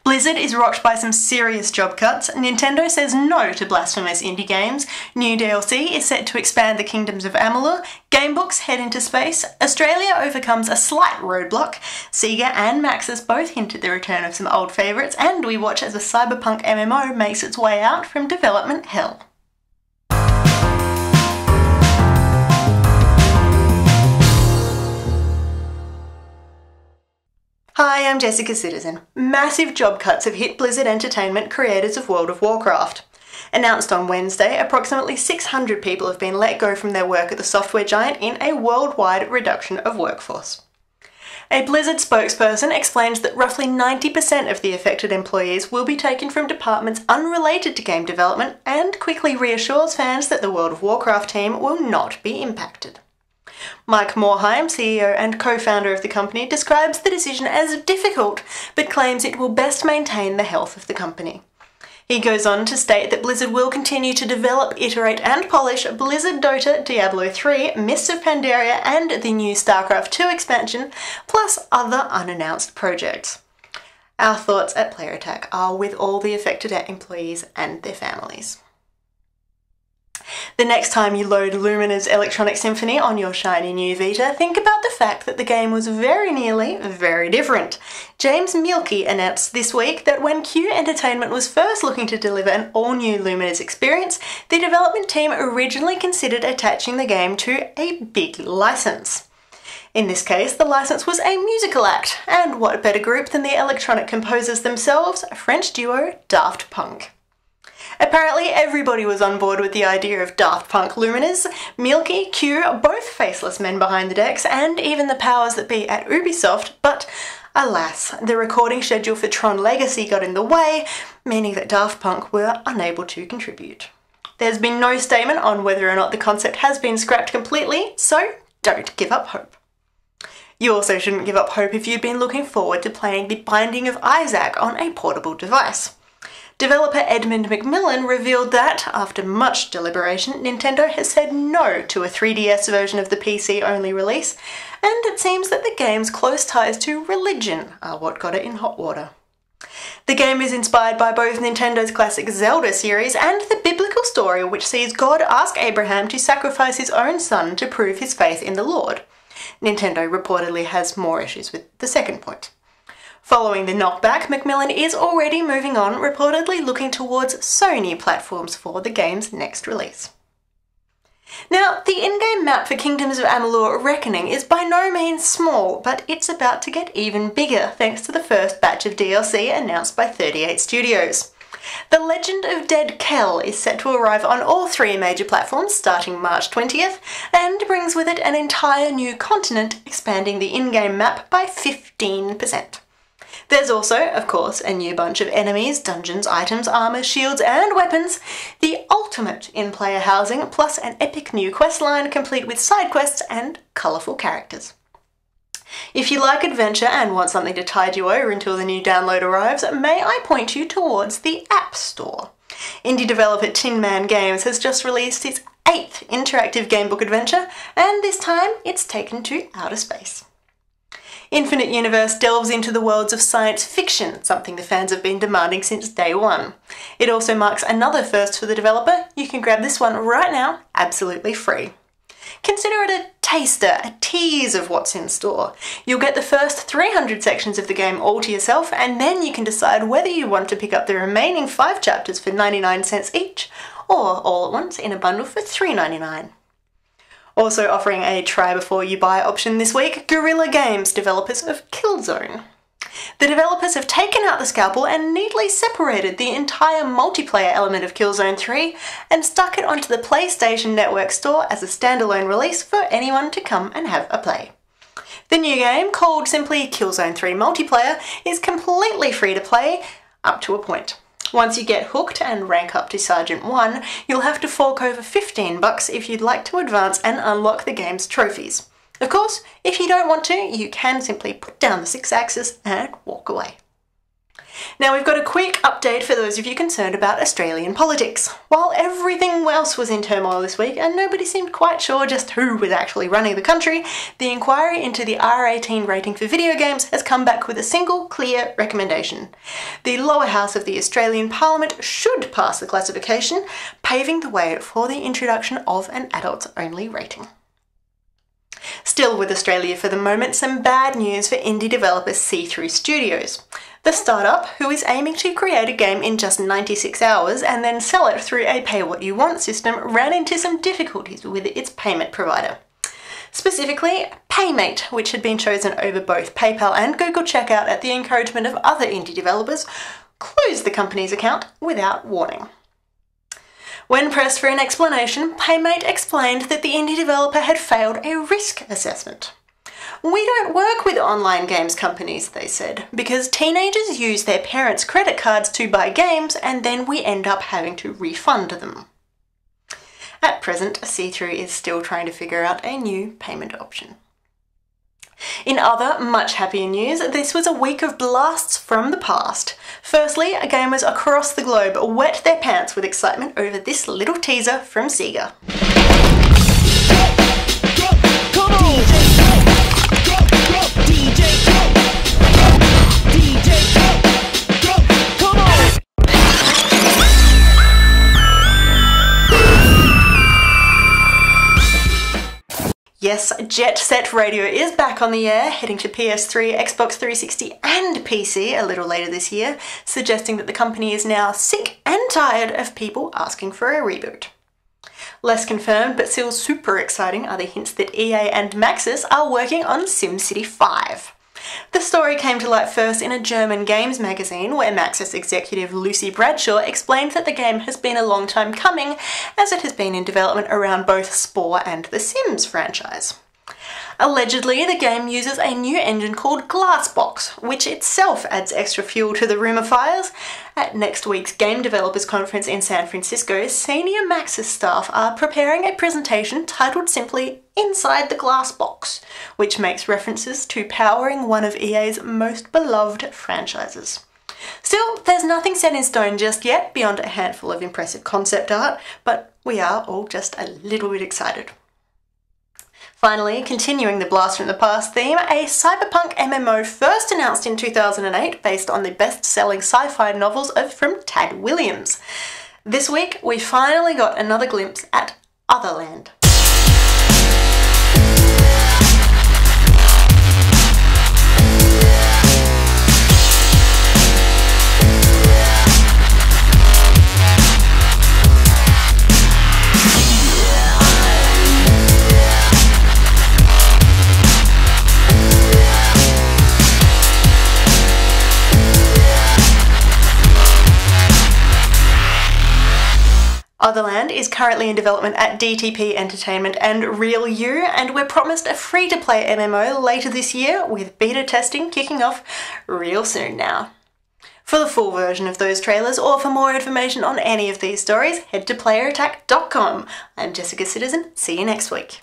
Blizzard is rocked by some serious job cuts, Nintendo says no to blasphemous indie games, new DLC is set to expand the Kingdoms of Amalur, Gamebooks head into space, Australia overcomes a slight roadblock, Sega and Maxis both hint at the return of some old favourites, and we watch as a cyberpunk MMO makes its way out from development hell. Hi, I'm Jessica Citizen. Massive job cuts have hit Blizzard Entertainment, creators of World of Warcraft. Announced on Wednesday, approximately 600 people have been let go from their work at the software giant in a worldwide reduction of workforce. A Blizzard spokesperson explains that roughly 90% of the affected employees will be taken from departments unrelated to game development, and quickly reassures fans that the World of Warcraft team will not be impacted. Mike Morhaime, CEO and co-founder of the company, describes the decision as difficult, but claims it will best maintain the health of the company. He goes on to state that Blizzard will continue to develop, iterate and polish Blizzard Dota, Diablo 3, Mists of Pandaria and the new StarCraft 2 expansion, plus other unannounced projects. Our thoughts at Player Attack are with all the affected employees and their families. The next time you load Lumines' Electronic Symphony on your shiny new Vita, think about the fact that the game was very nearly very different. James Mielke announced this week that when Q Entertainment was first looking to deliver an all-new Lumines experience, the development team originally considered attaching the game to a big license. In this case, the license was a musical act, and what better group than the electronic composers themselves, French duo Daft Punk. Apparently everybody was on board with the idea of Daft Punk Lumines, Mielke, Q, both faceless men behind the decks, and even the powers that be at Ubisoft, but alas, the recording schedule for Tron Legacy got in the way, meaning that Daft Punk were unable to contribute. There's been no statement on whether or not the concept has been scrapped completely, so don't give up hope. You also shouldn't give up hope if you've been looking forward to playing The Binding of Isaac on a portable device. Developer Edmund McMillan revealed that, after much deliberation, Nintendo has said no to a 3DS version of the PC-only release, and it seems that the game's close ties to religion are what got it in hot water. The game is inspired by both Nintendo's classic Zelda series and the biblical story which sees God ask Abraham to sacrifice his own son to prove his faith in the Lord. Nintendo reportedly has more issues with the second point. Following the knockback, Macmillan is already moving on, reportedly looking towards Sony platforms for the game's next release. Now, the in-game map for Kingdoms of Amalur Reckoning is by no means small, but it's about to get even bigger thanks to the first batch of DLC announced by 38 Studios. The Legend of Dead Kell is set to arrive on all three major platforms starting March 20th, and brings with it an entire new continent, expanding the in-game map by 15%. There's also, of course, a new bunch of enemies, dungeons, items, armour, shields and weapons, the ultimate in-player housing, plus an epic new questline complete with side quests and colourful characters. If you like adventure and want something to tide you over until the new download arrives, may I point you towards the App Store. Indie developer Tin Man Games has just released its 8th interactive gamebook adventure, and this time it's taken to outer space. Infinite Universe delves into the worlds of science fiction, something the fans have been demanding since day one. It also marks another first for the developer. You can grab this one right now, absolutely free. Consider it a taster, a tease of what's in store. You'll get the first 300 sections of the game all to yourself, and then you can decide whether you want to pick up the remaining 5 chapters for 99 cents each, or all at once in a bundle for $3.99. Also offering a try before you buy option this week, Guerrilla Games, developers of Killzone. The developers have taken out the scalpel and neatly separated the entire multiplayer element of Killzone 3 and stuck it onto the PlayStation Network store as a standalone release for anyone to come and have a play. The new game, called simply Killzone 3 Multiplayer, is completely free to play, up to a point. Once you get hooked and rank up to Sergeant 1, you'll have to fork over $15 if you'd like to advance and unlock the game's trophies. Of course, if you don't want to, you can simply put down the 6-axis and walk away. Now we've got a quick update for those of you concerned about Australian politics. While everything else was in turmoil this week and nobody seemed quite sure just who was actually running the country, the inquiry into the R18 rating for video games has come back with a single clear recommendation. The lower house of the Australian Parliament should pass the classification, paving the way for the introduction of an adults-only rating. Still with Australia for the moment, some bad news for indie developer See-Through Studios. The startup, who is aiming to create a game in just 96 hours and then sell it through a pay-what-you-want system, ran into some difficulties with its payment provider. Specifically, Paymate, which had been chosen over both PayPal and Google Checkout at the encouragement of other indie developers, closed the company's account without warning. When pressed for an explanation, Paymate explained that the indie developer had failed a risk assessment. "We don't work with online games companies," they said, "because teenagers use their parents' credit cards to buy games and then we end up having to refund them." At present, See-Through is still trying to figure out a new payment option. In other, much happier news, this was a week of blasts from the past. Firstly, gamers across the globe wet their pants with excitement over this little teaser from Sega. Yes, Jet Set Radio is back on the air, heading to PS3, Xbox 360 and PC a little later this year, suggesting that the company is now sick and tired of people asking for a reboot. Less confirmed, but still super exciting, are the hints that EA and Maxis are working on SimCity 5. The story came to light first in a German games magazine where Maxis executive Lucy Bradshaw explained that the game has been a long time coming as it has been in development around both Spore and the Sims franchise. Allegedly, the game uses a new engine called Glassbox, which itself adds extra fuel to the rumour fires. At next week's Game Developers Conference in San Francisco, senior Maxis staff are preparing a presentation titled simply Inside the Glassbox, which makes references to powering one of EA's most beloved franchises. Still, there's nothing set in stone just yet beyond a handful of impressive concept art, but we are all just a little bit excited. Finally, continuing the blast from the past theme, a cyberpunk MMO first announced in 2008 based on the best-selling sci-fi novels from Tad Williams. This week, we finally got another glimpse at Otherland. Otherland is currently in development at DTP Entertainment and Real U, and we're promised a free-to-play MMO later this year, with beta testing kicking off real soon now. For the full version of those trailers, or for more information on any of these stories, head to playerattack.com. I'm Jessica Citizen, see you next week.